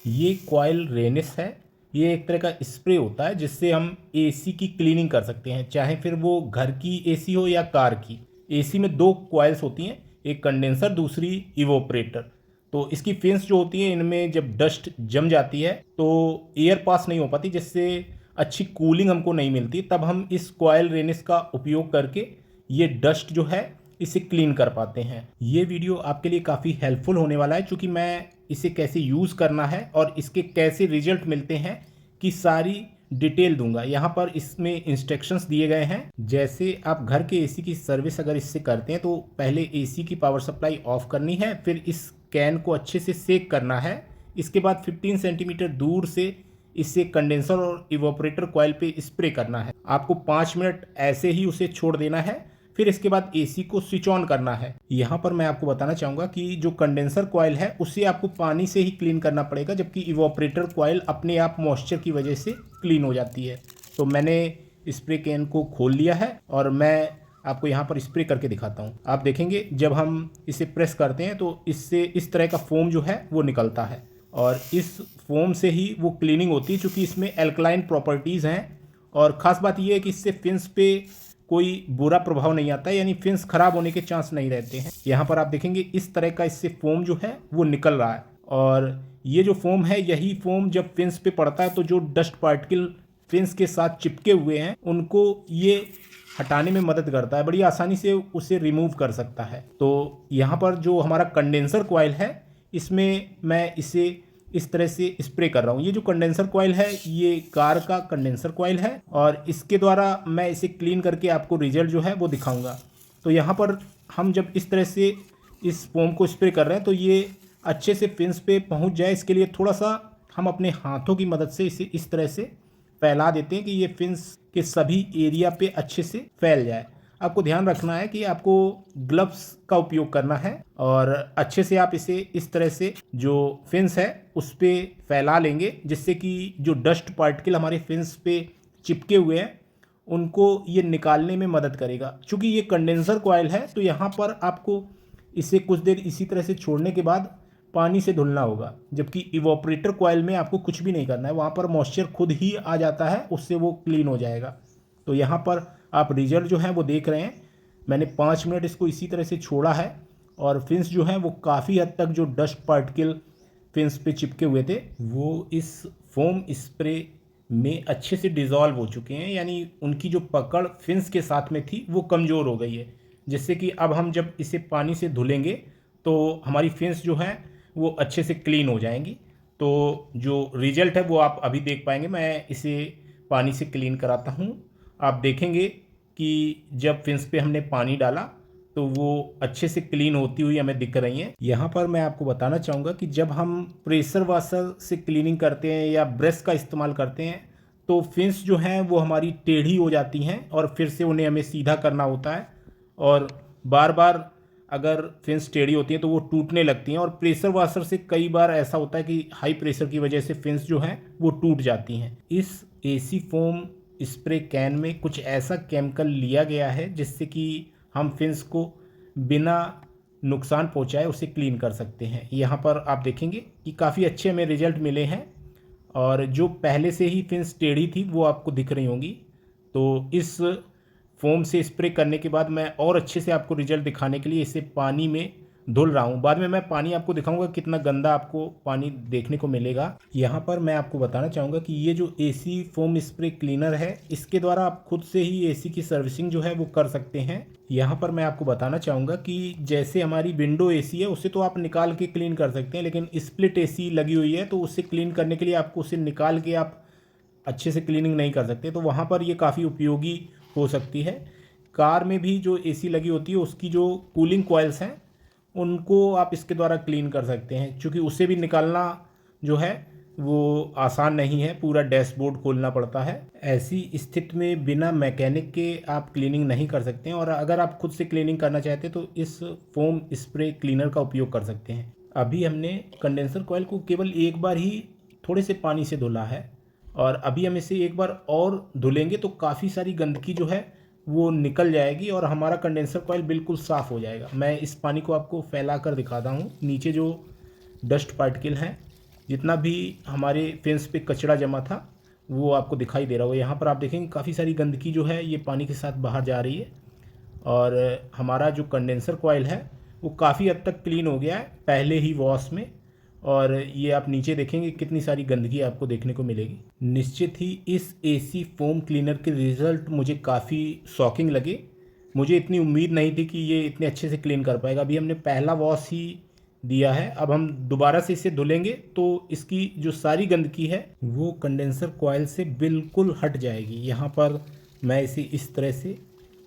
ये कॉइल रेनिस है। ये एक तरह का स्प्रे होता है जिससे हम एसी की क्लीनिंग कर सकते हैं, चाहे फिर वो घर की एसी हो या कार की। एसी में दो कॉइल्स होती हैं, एक कंडेंसर, दूसरी इवोपरेटर। तो इसकी फिन्स जो होती हैं, इनमें जब डस्ट जम जाती है तो एयर पास नहीं हो पाती, जिससे अच्छी कूलिंग हमको नहीं मिलती। तब हम इस कॉइल रेनिस का उपयोग करके ये डस्ट जो है इसे क्लीन कर पाते हैं। ये वीडियो आपके लिए काफ़ी हेल्पफुल होने वाला है, क्योंकि मैं इसे कैसे यूज़ करना है और इसके कैसे रिजल्ट मिलते हैं की सारी डिटेल दूंगा। यहाँ पर इसमें इंस्ट्रक्शंस दिए गए हैं। जैसे आप घर के एसी की सर्विस अगर इससे करते हैं तो पहले एसी की पावर सप्लाई ऑफ करनी है, फिर इस कैन को अच्छे से सेक करना है। इसके बाद 15 सेंटीमीटर दूर से इसे कंडेंसर और इवोपरेटर कॉइल पे स्प्रे करना है। आपको 5 मिनट ऐसे ही उसे छोड़ देना है, फिर इसके बाद एसी को स्विच ऑन करना है। यहाँ पर मैं आपको बताना चाहूँगा कि जो कंडेंसर कॉइल है उसे आपको पानी से ही क्लीन करना पड़ेगा, जबकि इवोपरेटर कॉइल अपने आप मॉइस्चर की वजह से क्लीन हो जाती है। तो मैंने स्प्रे कैन को खोल लिया है और मैं आपको यहाँ पर स्प्रे करके दिखाता हूँ। आप देखेंगे जब हम इसे प्रेस करते हैं तो इससे इस तरह का फोम जो है वो निकलता है, और इस फोम से ही वो क्लीनिंग होती है, क्योंकि इसमें एल्कलाइन प्रॉपर्टीज़ हैं। और ख़ास बात यह है कि इससे फिन्स पे कोई बुरा प्रभाव नहीं आता है, यानी फिन्स खराब होने के चांस नहीं रहते हैं। यहाँ पर आप देखेंगे इस तरह का इससे फोम जो है वो निकल रहा है, और ये जो फोम है, यही फोम जब फिन्स पे पड़ता है तो जो डस्ट पार्टिकल फिन्स के साथ चिपके हुए हैं उनको ये हटाने में मदद करता है, बड़ी आसानी से उसे रिमूव कर सकता है। तो यहाँ पर जो हमारा कंडेंसर कॉइल है, इसमें मैं इसे इस तरह से स्प्रे कर रहा हूँ। ये जो कंडेंसर कॉइल है ये कार का कंडेंसर कॉइल है, और इसके द्वारा मैं इसे क्लीन करके आपको रिजल्ट जो है वो दिखाऊंगा। तो यहाँ पर हम जब इस तरह से इस फोम को स्प्रे कर रहे हैं तो ये अच्छे से फिन्स पे पहुँच जाए, इसके लिए थोड़ा सा हम अपने हाथों की मदद से इसे इस तरह से फैला देते हैं कि ये फिन्स के सभी एरिया पे अच्छे से फैल जाए। आपको ध्यान रखना है कि आपको ग्लव्स का उपयोग करना है, और अच्छे से आप इसे इस तरह से जो फिन्स है उस पर फैला लेंगे, जिससे कि जो डस्ट पार्टिकल हमारे फिन्स पे चिपके हुए हैं उनको ये निकालने में मदद करेगा। चूँकि ये कंडेंसर कॉइल है तो यहाँ पर आपको इसे कुछ देर इसी तरह से छोड़ने के बाद पानी से धुलना होगा, जबकि इवोपरेटर कॉइल में आपको कुछ भी नहीं करना है, वहाँ पर मॉइस्चर खुद ही आ जाता है, उससे वो क्लीन हो जाएगा। तो यहाँ पर आप रिजल्ट जो है वो देख रहे हैं। मैंने 5 मिनट इसको इसी तरह से छोड़ा है, और फिन्स जो हैं वो काफ़ी हद तक जो डस्ट पार्टिकल फिन्स पे चिपके हुए थे वो इस फोम स्प्रे में अच्छे से डिज़ोल्व हो चुके हैं, यानी उनकी जो पकड़ फिन्स के साथ में थी वो कमज़ोर हो गई है, जिससे कि अब हम जब इसे पानी से धुलेंगे तो हमारी फिन्स जो हैं वो अच्छे से क्लीन हो जाएंगी। तो जो रिजल्ट है वो आप अभी देख पाएंगे। मैं इसे पानी से क्लीन कराता हूँ। आप देखेंगे कि जब फिन्स पे हमने पानी डाला तो वो अच्छे से क्लीन होती हुई हमें दिख रही हैं। यहाँ पर मैं आपको बताना चाहूँगा कि जब हम प्रेशर वाशर से क्लीनिंग करते हैं या ब्रश का इस्तेमाल करते हैं तो फिन्स जो हैं वो हमारी टेढ़ी हो जाती हैं, और फिर से उन्हें हमें सीधा करना होता है, और बार बार अगर फिन्स टेढ़ी होती हैं तो वो टूटने लगती हैं। और प्रेशर वाशर से कई बार ऐसा होता है कि हाई प्रेशर की वजह से फिन्स जो हैं वो टूट जाती हैं। इस एसी फोम स्प्रे कैन में कुछ ऐसा केमिकल लिया गया है जिससे कि हम फिन्स को बिना नुकसान पहुंचाए उसे क्लीन कर सकते हैं। यहाँ पर आप देखेंगे कि काफ़ी अच्छे हमें रिजल्ट मिले हैं, और जो पहले से ही फिन्स टेढ़ी थी वो आपको दिख रही होंगी। तो इस फोम से स्प्रे करने के बाद मैं और अच्छे से आपको रिजल्ट दिखाने के लिए इसे पानी में धुल रहा हूँ। बाद में मैं पानी आपको दिखाऊंगा कितना गंदा आपको पानी देखने को मिलेगा। यहाँ पर मैं आपको बताना चाहूँगा कि ये जो एसी फोम स्प्रे क्लीनर है, इसके द्वारा आप खुद से ही एसी की सर्विसिंग जो है वो कर सकते हैं। यहाँ पर मैं आपको बताना चाहूँगा कि जैसे हमारी विंडो एसी है उसे तो आप निकाल के क्लीन कर सकते हैं, लेकिन स्प्लिट एसी लगी हुई है तो उसे क्लीन करने के लिए आपको उसे निकाल के आप अच्छे से क्लीनिंग नहीं कर सकते। तो वहाँ पर ये काफ़ी उपयोगी हो सकती है। कार में भी जो एसी लगी होती है उसकी जो कूलिंग कॉइल्स हैं उनको आप इसके द्वारा क्लीन कर सकते हैं, क्योंकि उसे भी निकालना जो है वो आसान नहीं है, पूरा डैशबोर्ड खोलना पड़ता है। ऐसी स्थिति में बिना मैकेनिक के आप क्लीनिंग नहीं कर सकते हैं, और अगर आप खुद से क्लीनिंग करना चाहते हैं तो इस फोम स्प्रे क्लीनर का उपयोग कर सकते हैं। अभी हमने कंडेंसर कॉइल को केवल एक बार ही थोड़े से पानी से धुला है, और अभी हम इसे एक बार और धुलेंगे तो काफ़ी सारी गंदगी जो है वो निकल जाएगी और हमारा कंडेंसर कॉइल बिल्कुल साफ़ हो जाएगा। मैं इस पानी को आपको फैला कर दिखाता हूँ। नीचे जो डस्ट पार्टिकल हैं जितना भी हमारे फेंस पे कचरा जमा था वो आपको दिखाई दे रहा होगा। यहाँ पर आप देखेंगे काफ़ी सारी गंदगी जो है ये पानी के साथ बाहर जा रही है, और हमारा जो कंडेंसर कॉइल है वो काफ़ी हद तक क्लीन हो गया है पहले ही वॉश में। और ये आप नीचे देखेंगे कितनी सारी गंदगी आपको देखने को मिलेगी। निश्चित ही इस एसी फोम क्लीनर के रिज़ल्ट मुझे काफ़ी शॉकिंग लगे। मुझे इतनी उम्मीद नहीं थी कि ये इतने अच्छे से क्लीन कर पाएगा। अभी हमने पहला वॉश ही दिया है, अब हम दोबारा से इसे धुलेंगे तो इसकी जो सारी गंदगी है वो कंडेंसर कॉइल से बिल्कुल हट जाएगी। यहाँ पर मैं इसे इस तरह से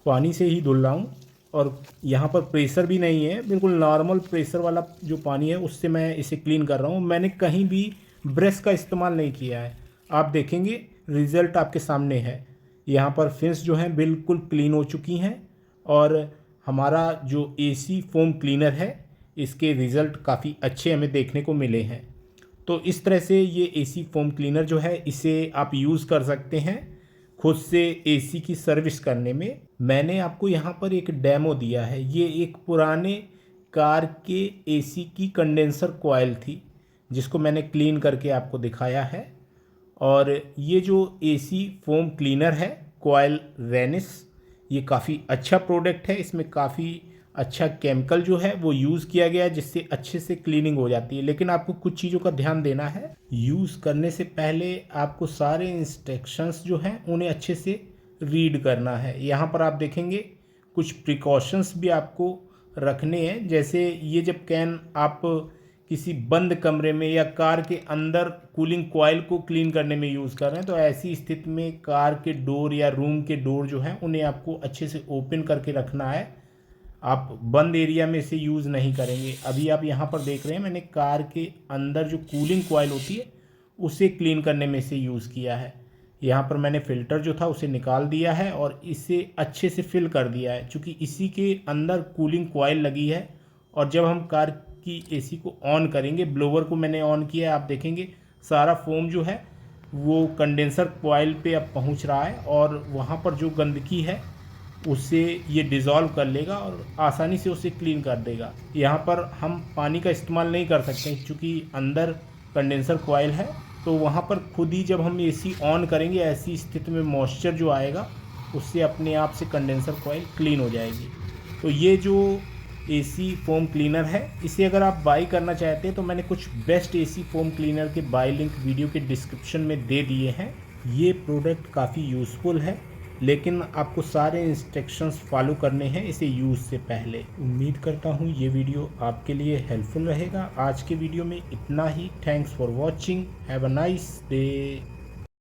पानी से ही धुल रहा हूँ, और यहाँ पर प्रेशर भी नहीं है, बिल्कुल नॉर्मल प्रेशर वाला जो पानी है उससे मैं इसे क्लीन कर रहा हूँ। मैंने कहीं भी ब्रश का इस्तेमाल नहीं किया है। आप देखेंगे रिज़ल्ट आपके सामने है। यहाँ पर फिंस जो हैं बिल्कुल क्लीन हो चुकी हैं, और हमारा जो एसी फोम क्लीनर है इसके रिज़ल्ट काफ़ी अच्छे हमें देखने को मिले हैं। तो इस तरह से ये एसी फोम क्लीनर जो है इसे आप यूज़ कर सकते हैं खुद से एसी की सर्विस करने में। मैंने आपको यहाँ पर एक डेमो दिया है। ये एक पुराने कार के एसी की कंडेंसर कॉइल थी जिसको मैंने क्लीन करके आपको दिखाया है। और ये जो एसी फोम क्लीनर है कॉइल रेनिस, ये काफ़ी अच्छा प्रोडक्ट है। इसमें काफ़ी अच्छा केमिकल जो है वो यूज़ किया गया है जिससे अच्छे से क्लीनिंग हो जाती है। लेकिन आपको कुछ चीज़ों का ध्यान देना है। यूज़ करने से पहले आपको सारे इंस्ट्रक्शंस जो हैं उन्हें अच्छे से रीड करना है। यहाँ पर आप देखेंगे कुछ प्रिकॉशंस भी आपको रखने हैं। जैसे ये जब कैन आप किसी बंद कमरे में या कार के अंदर कूलिंग कॉइल को क्लीन करने में यूज़ कर रहे हैं, तो ऐसी स्थिति में कार के डोर या रूम के डोर जो हैं उन्हें आपको अच्छे से ओपन करके रखना है। आप बंद एरिया में इसे यूज़ नहीं करेंगे। अभी आप यहाँ पर देख रहे हैं मैंने कार के अंदर जो कूलिंग कॉइल होती है उसे क्लीन करने में इसे यूज़ किया है। यहाँ पर मैंने फ़िल्टर जो था उसे निकाल दिया है और इसे अच्छे से फिल कर दिया है, क्योंकि इसी के अंदर कूलिंग कॉइल लगी है। और जब हम कार की एसी को ऑन करेंगे, ब्लोवर को मैंने ऑन किया है, आप देखेंगे सारा फोम जो है वो कंडेंसर कॉइल पे अब पहुँच रहा है, और वहाँ पर जो गंदगी है उससे ये डिज़ोल्व कर लेगा और आसानी से उसे क्लीन कर देगा। यहाँ पर हम पानी का इस्तेमाल नहीं कर सकते क्योंकि अंदर कंडेंसर कॉइल है, तो वहाँ पर खुद ही जब हम एसी ऑन करेंगे ऐसी स्थिति में मॉइस्चर जो आएगा उससे अपने आप से कंडेंसर कॉइल क्लीन हो जाएगी। तो ये जो एसी फोम क्लीनर है इसे अगर आप बाई करना चाहते हैं तो मैंने कुछ बेस्ट एसी फोम क्लीनर के बाई लिंक वीडियो के डिस्क्रिप्शन में दे दिए हैं। ये प्रोडक्ट काफ़ी यूज़फुल है, लेकिन आपको सारे इंस्ट्रक्शंस फॉलो करने हैं इसे यूज़ से पहले। उम्मीद करता हूँ ये वीडियो आपके लिए हेल्पफुल रहेगा। आज के वीडियो में इतना ही। Thanks for watching. Have a nice day.